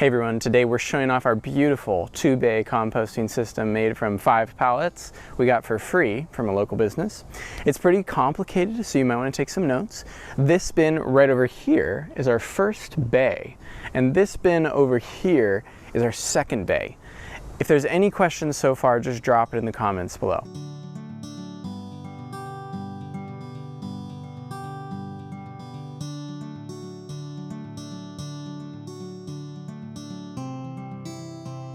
Hey everyone, today we're showing off our beautiful 2-bay composting system made from 5 pallets we got for free from a local business. It's pretty complicated, so you might want to take some notes. This bin right over here is our first bay, and this bin over here is our second bay. If there's any questions so far, just drop it in the comments below.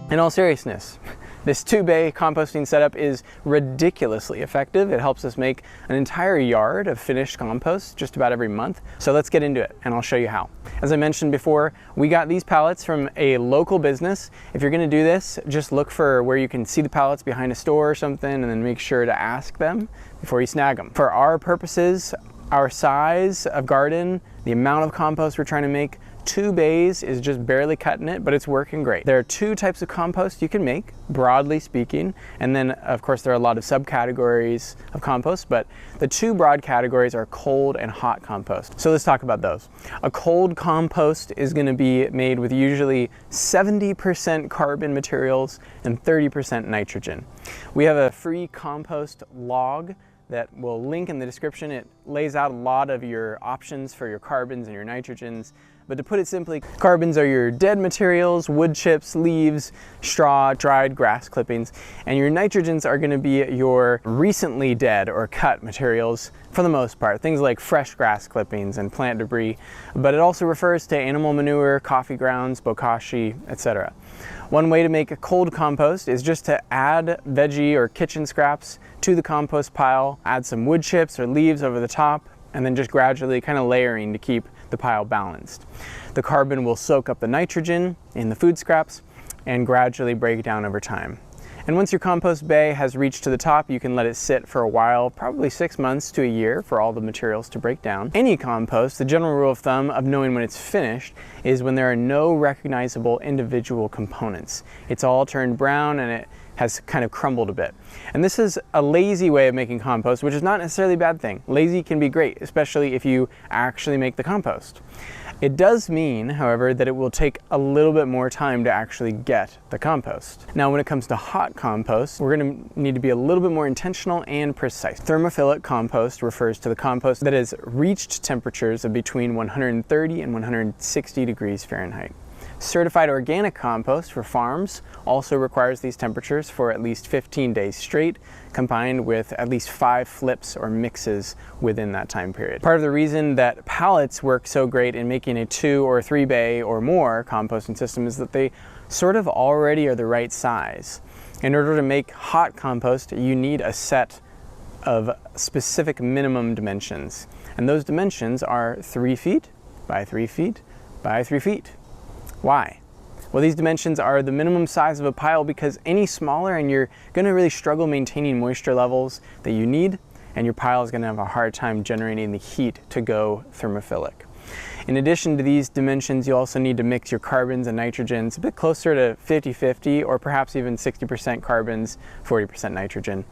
In all seriousness, this 2-bay composting setup is ridiculously effective. It helps us make an entire yard of finished compost just about every month. So let's get into it and I'll show you how. As I mentioned before, we got these pallets from a local business. If you're gonna do this, just look for where you can see the pallets behind a store or something, and then make sure to ask them before you snag them. For our purposes, our size of garden, the amount of compost we're trying to make, 2 bays is just barely cutting it, but it's working great. There are 2 types of compost you can make, broadly speaking, and then of course there are a lot of subcategories of compost, but the 2 broad categories are cold and hot compost. So let's talk about those. A cold compost is going to be made with usually 70% carbon materials and 30% nitrogen. We have a free compost log that we'll link in the description. It lays out a lot of your options for your carbons and your nitrogens. But to put it simply, carbons are your dead materials, wood chips, leaves, straw, dried grass clippings, and your nitrogens are going to be your recently dead or cut materials for the most part, things like fresh grass clippings and plant debris, but it also refers to animal manure, coffee grounds, bokashi, etc. One way to make a cold compost is just to add veggie or kitchen scraps to the compost pile, add some wood chips or leaves over the top, and then just gradually kind of layering to keep the pile balanced. The carbon will soak up the nitrogen in the food scraps and gradually break down over time. And once your compost bay has reached to the top, you can let it sit for a while, probably 6 months to a year for all the materials to break down. Any compost, the general rule of thumb of knowing when it's finished is when there are no recognizable individual components. It's all turned brown and it has kind of crumbled a bit. And this is a lazy way of making compost, which is not necessarily a bad thing. Lazy can be great, especially if you actually make the compost. It does mean, however, that it will take a little bit more time to actually get the compost. Now, when it comes to hot compost, we're going to need to be a little bit more intentional and precise. Thermophilic compost refers to the compost that has reached temperatures of between 130 and 160 degrees Fahrenheit. Certified organic compost for farms also requires these temperatures for at least 15 days straight, combined with at least 5 flips or mixes within that time period. Part of the reason that pallets work so great in making a 2 or 3 bay or more composting system is that they sort of already are the right size. In order to make hot compost, you need a set of specific minimum dimensions. And those dimensions are 3 feet by 3 feet by 3 feet. Why? Well, these dimensions are the minimum size of a pile because any smaller and you're going to really struggle maintaining moisture levels that you need, and your pile is going to have a hard time generating the heat to go thermophilic. In addition to these dimensions, you also need to mix your carbons and nitrogens a bit closer to 50-50 or perhaps even 60% carbons, 40% nitrogen.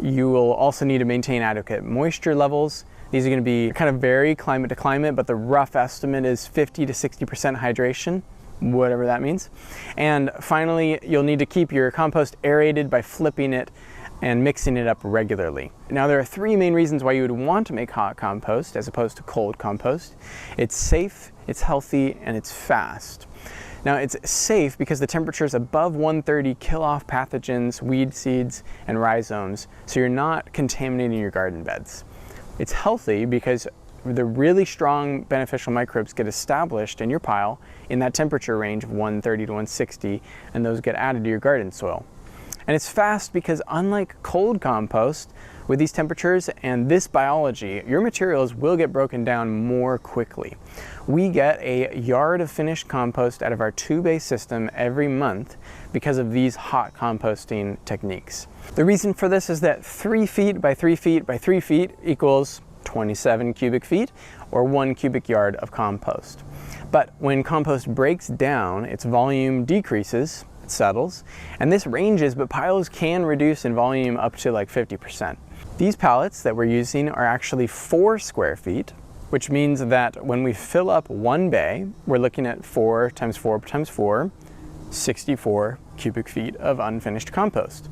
You will also need to maintain adequate moisture levels. These are going to be kind of vary climate to climate, but the rough estimate is 50 to 60% hydration, whatever that means. And finally, you'll need to keep your compost aerated by flipping it and mixing it up regularly. Now, there are 3 main reasons why you would want to make hot compost as opposed to cold compost. It's safe, it's healthy, and it's fast. Now, it's safe because the temperatures above 130 kill off pathogens, weed seeds, and rhizomes, so you're not contaminating your garden beds. It's healthy because the really strong beneficial microbes get established in your pile in that temperature range of 130 to 160, and those get added to your garden soil. And it's fast because unlike cold compost, with these temperatures and this biology, your materials will get broken down more quickly. We get a yard of finished compost out of our 2-bay system every month because of these hot composting techniques. The reason for this is that 3 feet by 3 feet by 3 feet equals 27 cubic feet or 1 cubic yard of compost. But when compost breaks down, its volume decreases, it settles, and this ranges, but piles can reduce in volume up to like 50%. These pallets that we're using are actually 4 square feet which means that when we fill up one bay, we're looking at 4 times 4 times 4, 64 cubic feet of unfinished compost.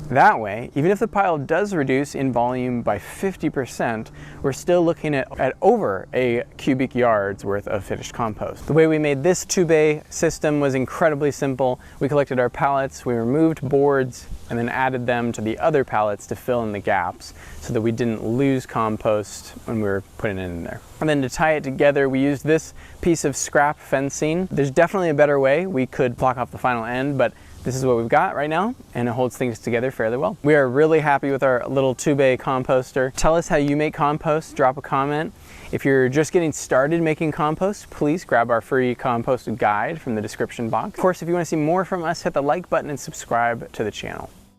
That way, even if the pile does reduce in volume by 50%, we're still looking at over a cubic yard's worth of finished compost. The way we made this 2-bay system was incredibly simple. We collected our pallets, we removed boards, and then added them to the other pallets to fill in the gaps so that we didn't lose compost when we were putting it in there. And then to tie it together, we used this piece of scrap fencing. There's definitely a better way. We could block off the final end, but this is what we've got right now, and it holds things together fairly well. We are really happy with our little 2-bay composter. Tell us how you make compost, drop a comment. If you're just getting started making compost, please grab our free compost guide from the description box. Of course, if you want to see more from us, hit the like button and subscribe to the channel.